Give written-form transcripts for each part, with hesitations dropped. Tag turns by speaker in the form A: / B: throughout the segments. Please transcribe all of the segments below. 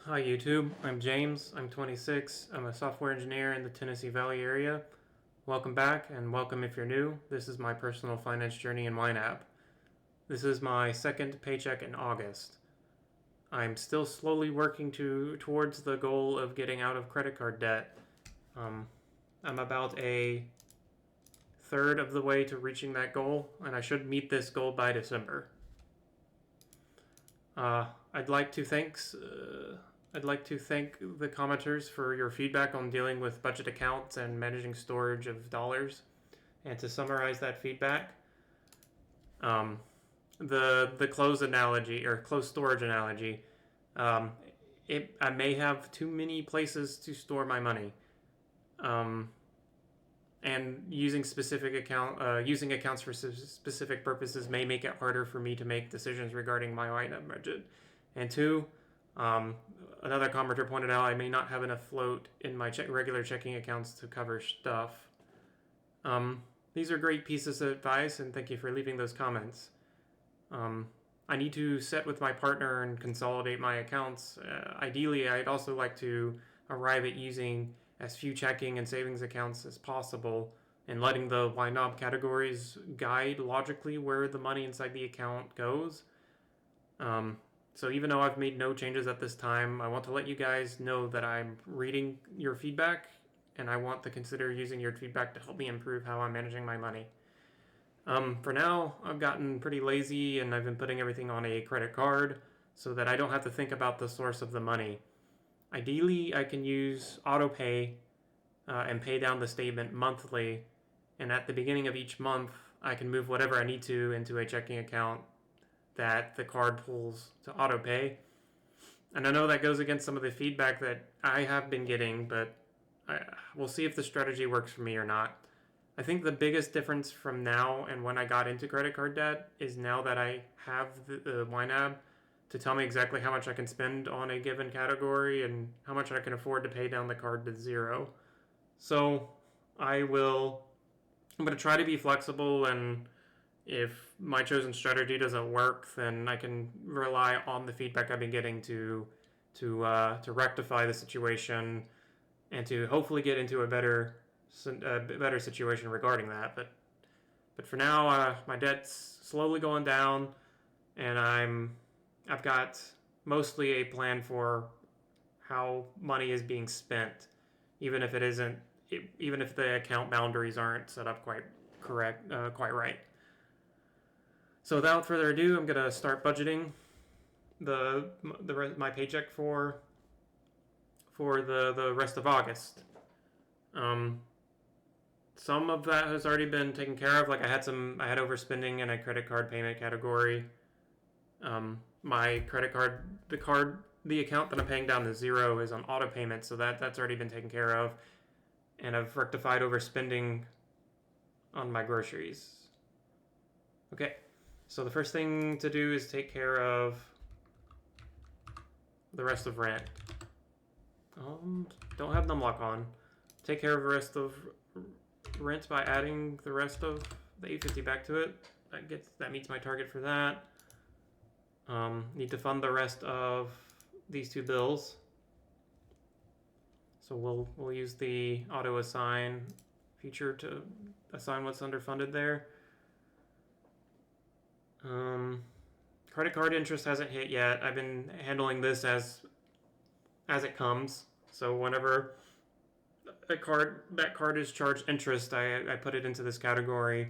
A: Hi YouTube, I'm James, I'm 26, I'm a software engineer in the Tennessee Valley area. Welcome back, and welcome if you're new. This is my personal finance journey in YNAB. This is my second paycheck in August. I'm still slowly working towards the goal of getting out of credit card debt. I'm about a third of the way to reaching that goal, and I should meet this goal by December. I'd like to thank the commenters for your feedback on dealing with budget accounts and managing storage of dollars. And to summarize that feedback, the closed analogy or closed storage analogy, I may have too many places to store my money. And using accounts for specific purposes may make it harder for me to make decisions regarding my YNAB budget. And two, another commenter pointed out I may not have enough float in my regular checking accounts to cover stuff. These are great pieces of advice, and thank you for leaving those comments. I need to sit with my partner and consolidate my accounts. Ideally, I'd also like to arrive at using as few checking and savings accounts as possible and letting the YNAB categories guide logically where the money inside the account goes. So even though I've made no changes at this time, I want to let you guys know that I'm reading your feedback and I want to consider using your feedback to help me improve how I'm managing my money. For now, I've gotten pretty lazy and I've been putting everything on a credit card so that I don't have to think about the source of the money. Ideally, I can use autopay and pay down the statement monthly, and at the beginning of each month, I can move whatever I need to into a checking account that the card pulls to autopay. And I know that goes against some of the feedback that I have been getting, but we'll see if the strategy works for me or not. I think the biggest difference from now and when I got into credit card debt is now that I have the YNAB to tell me exactly how much I can spend on a given category and how much I can afford to pay down the card to zero. So I'm going to try to be flexible, and if my chosen strategy doesn't work, then I can rely on the feedback I've been getting to rectify the situation and to hopefully get into a better situation regarding that. But for now, my debt's slowly going down, and I've got mostly a plan for how money is being spent, even if the account boundaries aren't set up quite right. So without further ado, I'm gonna start budgeting my paycheck for the rest of August. Some of that has already been taken care of. Like I had overspending in a credit card payment category. My credit card, the account that I'm paying down to zero is on auto payment, so that's already been taken care of. And I've rectified overspending on my groceries. Okay, so the first thing to do is take care of the rest of rent. Don't have numlock on. Take care of the rest of rent by adding the rest of the $850 back to it. That meets my target for that. Need to fund the rest of these two bills. So we'll use the auto assign feature to assign what's underfunded there. Credit card interest hasn't hit yet. I've been handling this as it comes. So whenever that card is charged interest, I put it into this category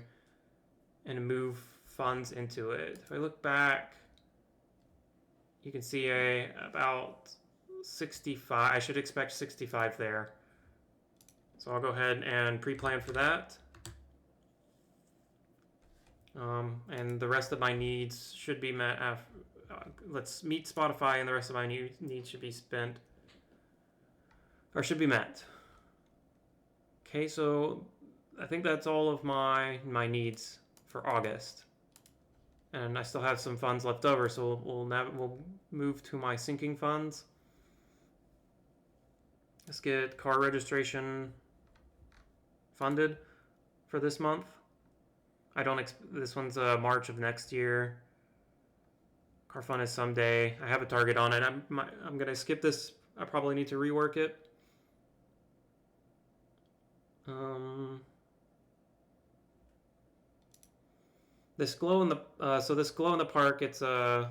A: and move funds into it. If I look back, you can see about 65. I should expect 65 there. So I'll go ahead and pre-plan for that. And the rest of my needs should be met after. Let's meet Spotify, and the rest of my needs should be spent or should be met. Okay, so I think that's all of my needs for August. And I still have some funds left over, so we'll move to my sinking funds. Let's get car registration funded for this month. This one's March of next year. Our fun is someday. I have a target on it. I'm gonna skip this. I probably need to rework it. This glow in the this glow in the park. It's a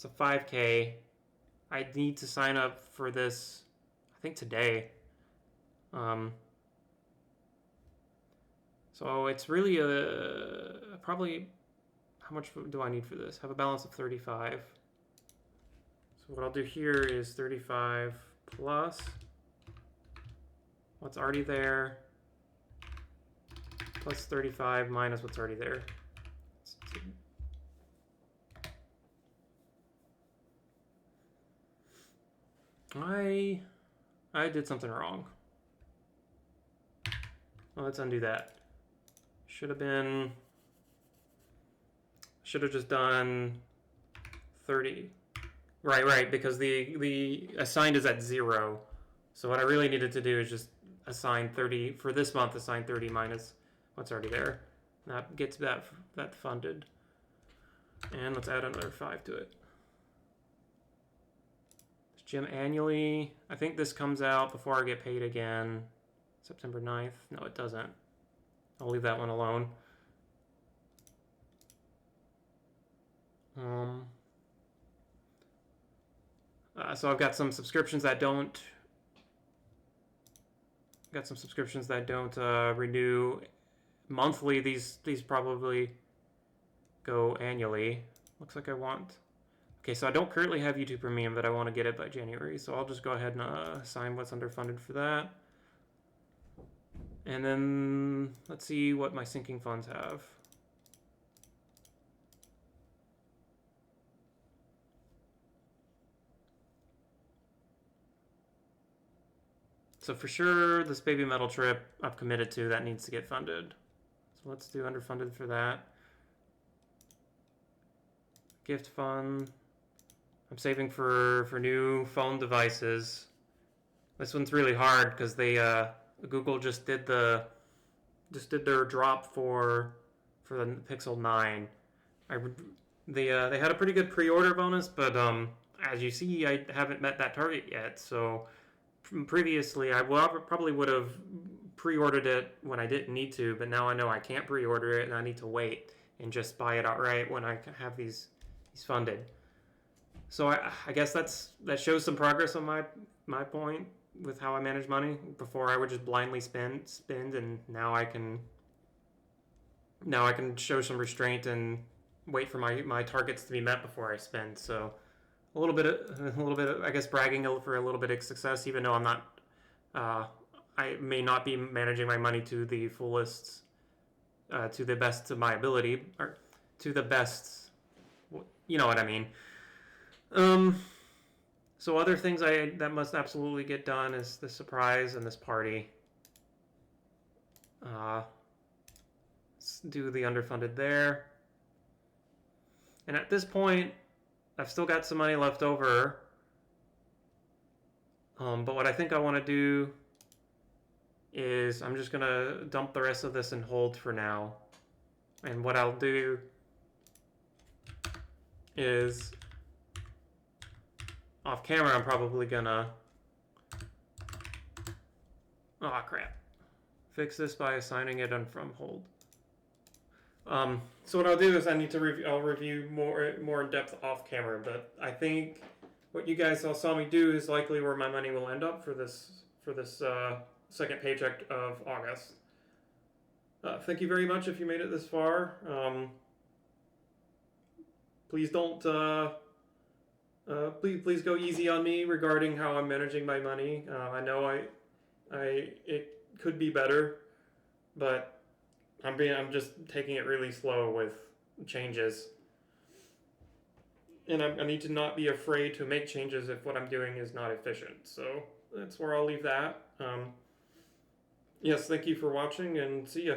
A: 5K. I need to sign up for this. I think today. So it's really probably, how much do I need for this? Have a balance of 35. So what I'll do here is 35 plus what's already there, plus 35 minus what's already there. I did something wrong. Well, let's undo that. Should have just done 30. Right, because the assigned is at 0. So what I really needed to do is just assign 30 for this month. Assign 30 minus what's already there. That gets that funded. And let's add another 5 to it. Gym annually. I think this comes out before I get paid again. September 9th. No, it doesn't. I'll leave that one alone. So I've got some subscriptions that don't. Renew monthly. These probably go annually. Looks like I want. Okay, so I don't currently have YouTube Premium, but I want to get it by January. So I'll just go ahead and assign what's underfunded for that. And then let's see what my sinking funds have. So for sure, this baby metal trip I've committed to, that needs to get funded. So let's do underfunded for that. Gift fund. I'm saving for new phone devices. This one's really hard because they Google just did their drop for the Pixel 9. They had a pretty good pre-order bonus, but as you see, I haven't met that target yet. So previously, I probably would have pre-ordered it when I didn't need to, but now I know I can't pre-order it and I need to wait and just buy it outright when I have these funded. So I guess that shows some progress on my point with how I manage money. Before I would just blindly spend, and now I can show some restraint and wait for my targets to be met before I spend. So a little bit of I guess bragging for a little bit of success, even though I'm not. I may not be managing my money to the fullest, to the best of my ability, or to the best. You know what I mean. So other things that must absolutely get done is the surprise and this party. Let's do the underfunded there. And at this point, I've still got some money left over. But what I think I want to do is I'm just going to dump the rest of this in hold for now. And what I'll do is off camera, I'm probably gonna, oh crap, fix this by assigning it from hold. So what I'll do is I need to I'll review more in depth off camera, but I think what you guys all saw me do is likely where my money will end up for this second paycheck of August. Thank you very much if you made it this far. Please don't. Please go easy on me regarding how I'm managing my money. I know it could be better, but I'm just taking it really slow with changes. And I need to not be afraid to make changes if what I'm doing is not efficient. So that's where I'll leave that. Yes, thank you for watching and see ya.